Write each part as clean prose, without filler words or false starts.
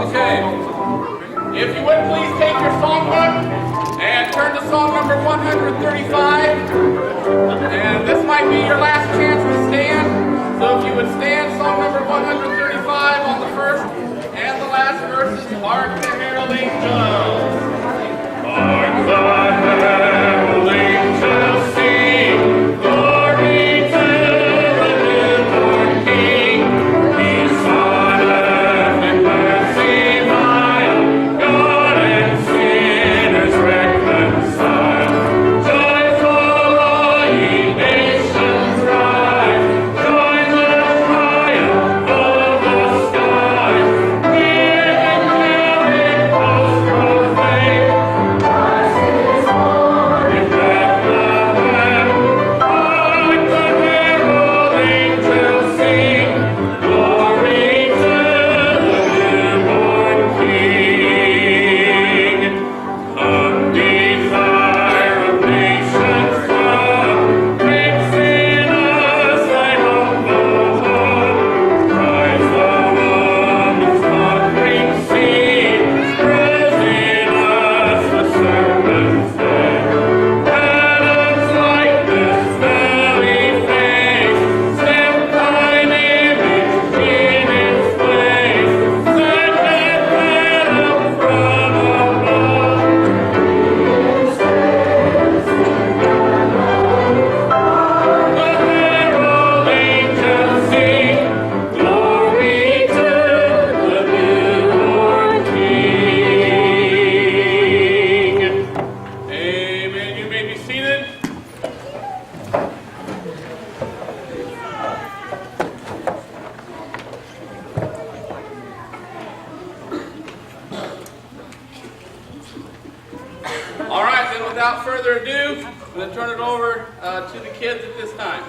Okay, if you would please take your songbook and turn to song number 135. And this might be your last chance to stand. So if you would stand, song number 135 on the first and the last verses, Hark the Herald Angels. Hark the herald angels sing, glory to the newborn King. Peace on earth and mercy mild, God and sinners reconciled. Joyful all ye nations rise, join the triumph of the skies. Hear angelic hosts proclaim, in Bethlehem, hark the herald angels sing, glory to the newborn King. Come, desire of nations, come, bring sinners thy humble home. Rise the woman's conquering seed, rose in us the serpent's head. Adam's likeness very face, step thine image in its place. Set Bethlehem from above. The herald angels sing, glory to the newborn King. Amen. You may be seated. All right, then without further ado, I'm going to turn it over to the kids at this time.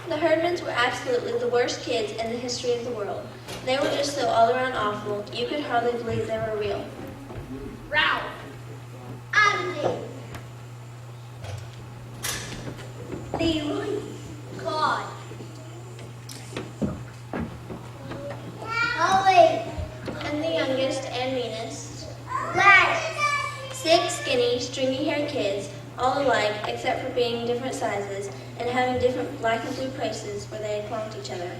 The Herdmans were absolutely the worst kids in the history of the world. They were just so all-around awful, you could hardly believe they were real. Ralph, Andy, Leroy, Claude, Holly, And the youngest and meanest, Gladys, 6 skinny, stringy-haired kids, all alike except for being different sizes and having different black and blue places where they had clung to each other.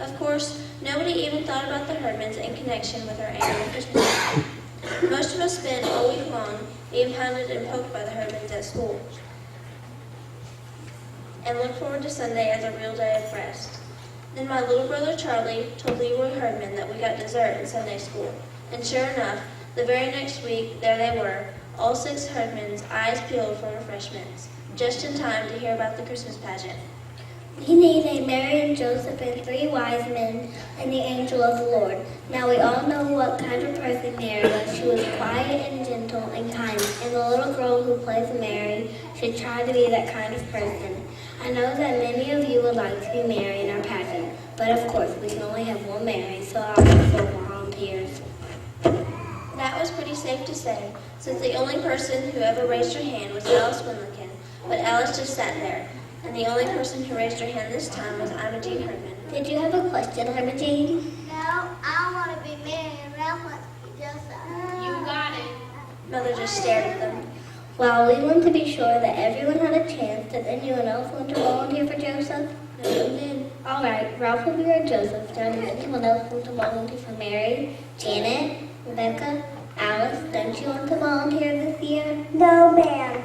Of course, nobody even thought about the Herdmans in connection with our annual Christmas party. Most of us spent all week long being pounded and poked by the Herdmans at school and looked forward to Sunday as a real day of rest. Then my little brother Charlie told Leroy Herdman that we got dessert in Sunday school, and sure enough, the very next week, there they were, all 6 Herdmans, eyes peeled for refreshments, just in time to hear about the Christmas pageant. we need a Mary and Joseph and 3 wise men and the angel of the Lord. Now we all know what kind of person Mary was. She was quiet and gentle and kind, and the little girl who plays Mary should try to be that kind of person. I know that many of you would like to be Mary in our pageant, but of course we can only have one Mary, so I'll look for volunteers. That was pretty safe to say, since the only person who ever raised her hand was Alice Winlicken, but Alice just sat there, and the only person who raised her hand this time was Imogene Herdman. Did you have a question, Imogene? No, I want to be Mary and Ralph wants to be Joseph. You got it. Mother just stared at them. Well, we want to be sure that everyone had a chance. Did anyone else want to volunteer for Joseph? No one did. All right, Ralph will be our Joseph. Does anyone else want to volunteer for Mary? Janet? Rebecca? Alice, don't you want to volunteer this year? No, ma'am.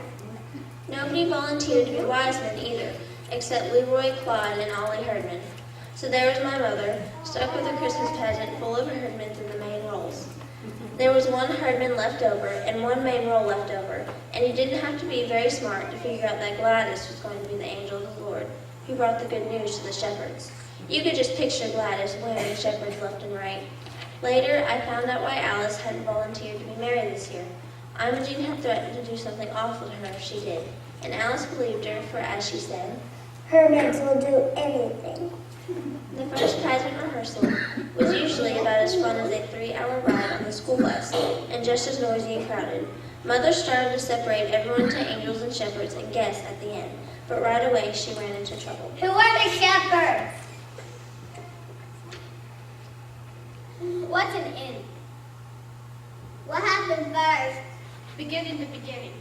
Nobody volunteered to be wise men either, except Leroy, Claude, and Ollie Herdman. So there was my mother, stuck with a Christmas pageant full of Herdmans in the main roles. There was one Herdman left over and one main role left over, and you didn't have to be very smart to figure out that Gladys was going to be the angel of the Lord, who brought the good news to the shepherds. You could just picture Gladys waving shepherds left and right. Later, I found out why Alice hadn't volunteered to be Mary this year. Imogen had threatened to do something awful to her if she did, and Alice believed her, for as she said, Hermits will do anything. the first pageant rehearsal was usually about as fun as a 3-hour ride on the school bus, and just as noisy and crowded. Mother started to separate everyone into angels and shepherds and guests at the end, but right away she ran into trouble. Who are the shepherds? What's an inn? What happened first? Begin in the beginning.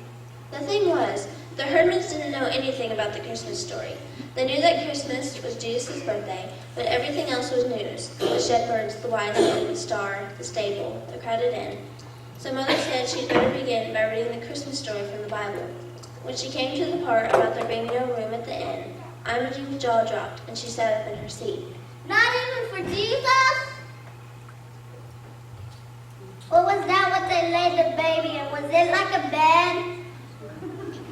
The thing was, the Herdmans didn't know anything about the Christmas story. They knew that Christmas was Jesus' birthday, but everything else was news. The shepherds, the wise men, the star, the stable, the crowded inn. So Mother said she'd better begin by reading the Christmas story from the Bible. When she came to the part about there being no room at the inn, Imogen's jaw dropped and she sat up in her seat. Not even for Jesus? Or was that what they laid the baby in? Was it like a bed?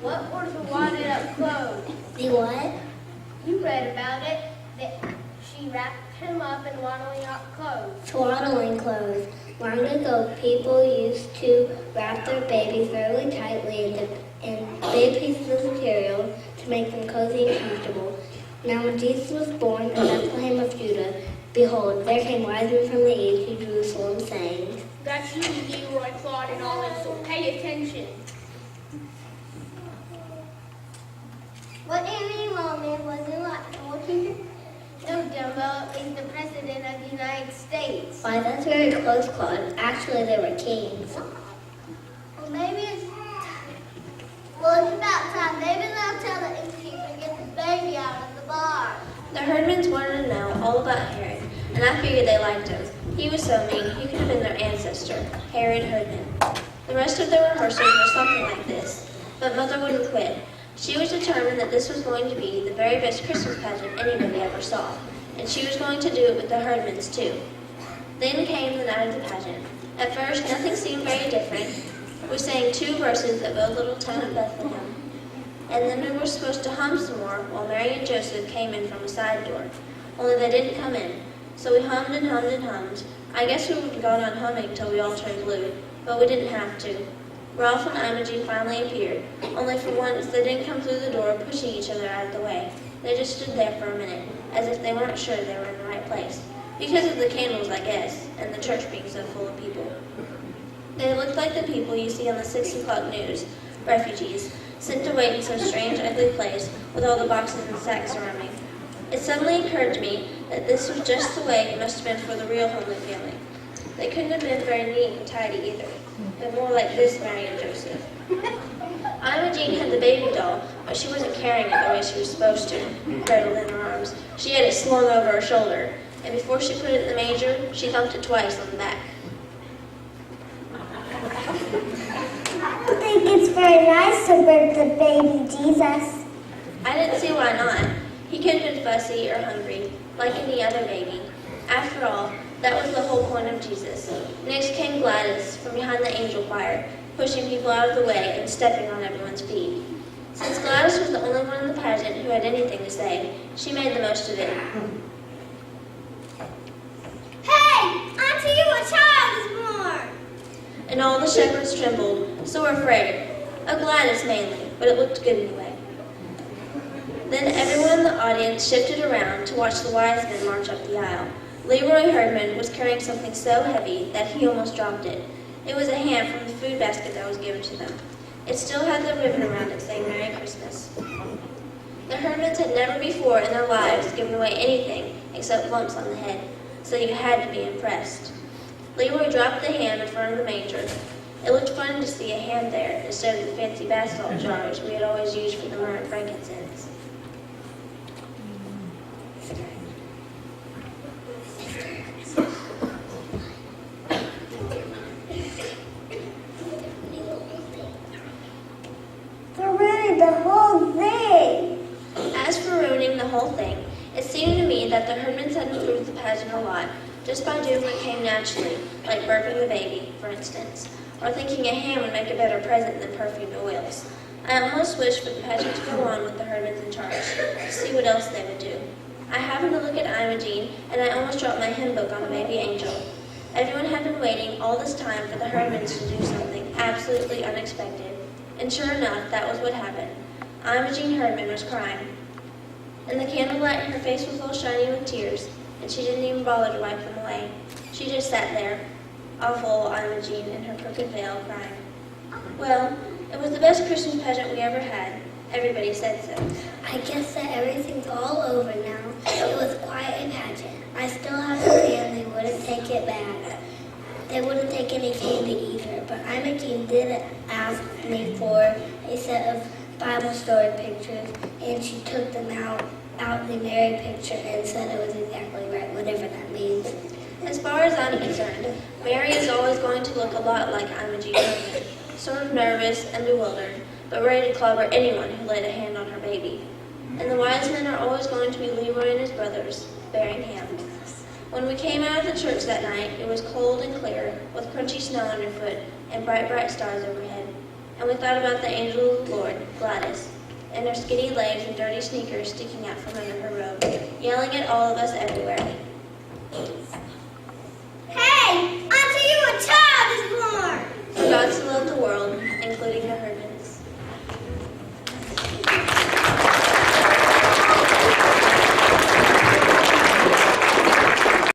What were the wadded up clothes? The what? You read about it. That she wrapped him up in waddling up clothes. Swaddling clothes. Long ago, people used to wrap their babies very tightly in big pieces of material to make them cozy and comfortable. Now when Jesus was born in Bethlehem of Judah, behold, there came wise men from the east to Jerusalem, saying, That's you, Leroy, Claude, and Olive, so pay attention. What do you mean, Mommy? Was it like torture? No, Dumbo. He's the President of the United States. Why, that's very close, Claude. Actually, they were kings. Well, maybe it's... Well, it's about time. Maybe they'll tell the innkeeper to get the baby out of the bar. The Herdmans wanted to know all about Herod, and I figured they liked him. He was so mean, he could have been their ancestor, Herod Herdman. The rest of the rehearsals were something like this, but Mother wouldn't quit. She was determined that this was going to be the very best Christmas pageant anybody ever saw, and she was going to do it with the Herdmans too. Then came the night of the pageant. At first, nothing seemed very different. We sang 2 verses of O Little Town of Bethlehem, and then we were supposed to hum some more while Mary and Joseph came in from a side door, only they didn't come in. So we hummed and hummed and hummed. I guess we would have gone on humming till we all turned blue, but we didn't have to. Ralph and Imogen finally appeared, only for once they didn't come through the door pushing each other out of the way. They just stood there for a minute, as if they weren't sure they were in the right place. Because of the candles, I guess, and the church being so full of people. They looked like the people you see on the 6 o'clock news, refugees, sent to wait in some strange, ugly place with all the boxes and sacks surrounding. It suddenly occurred to me that this was just the way it must have been for the real Holman family. They couldn't have been very neat and tidy either, but more like this Mary and Joseph. Imogen had the baby doll, but she wasn't carrying it the way she was supposed to, cradled in her arms. She had it slung over her shoulder, and before she put it in the manger, she thumped it twice on the back. I don't think it's very nice to whip the baby Jesus. I didn't see why not. He could have been fussy or hungry, like any other baby. After all, that was the whole point of Jesus. Next came Gladys from behind the angel choir, pushing people out of the way and stepping on everyone's feet. Since Gladys was the only one in the pageant who had anything to say, she made the most of it. Hey! Auntie, a child is born! And all the shepherds trembled, so were afraid. Of Gladys mainly, but it looked good anyway. Then everyone in the audience shifted around to watch the wise men march up the aisle. Leroy Herdman was carrying something so heavy that he almost dropped it. It was a ham from the food basket that was given to them. It still had the ribbon around it saying Merry Christmas. The Herdmans had never before in their lives given away anything except lumps on the head, so you had to be impressed. Leroy dropped the ham in front of the manger. It looked funny to see a ham there instead of the fancy bath salt jars we had always used for the myrrh and frankincense. They're ruining the whole thing. As for ruining the whole thing, it seemed to me that the Herdmans had improved the pageant a lot, just by doing what came naturally, like burping the baby, for instance, or thinking a ham would make a better present than perfumed oils. I almost wished for the pageant to go on with the Herdmans in charge, to see what else they would do. I happened to look at Imogen, and I almost dropped my hymn book on a baby angel. Everyone had been waiting all this time for the Herdmans to do something, absolutely unexpected. And sure enough, that was what happened. Imogene Herdman was crying. In the candlelight, her face was all shiny with tears, and she didn't even bother to wipe them away. She just sat there, awful Imogene in her crooked veil, crying. Well, it was the best Christmas pageant we ever had. Everybody said so. I guess that everything's all over now. It was quite a pageant. I still have a plan they wouldn't take it back. They wouldn't take any candy either, but Imogene did ask me for a set of Bible story pictures, and she took them out the Mary picture and said it was exactly right, whatever that means. As far as I'm concerned, Mary is always going to look a lot like Imogene Herdman, sort of nervous and bewildered, but ready to clobber anyone who laid a hand on her baby. And the wise men are always going to be Leroy and his brothers, bearing ham. When we came out of the church that night, it was cold and clear, with crunchy snow underfoot and bright, bright stars overhead. And we thought about the angel of the Lord, Gladys, and her skinny legs and dirty sneakers sticking out from under her robe, yelling at all of us everywhere.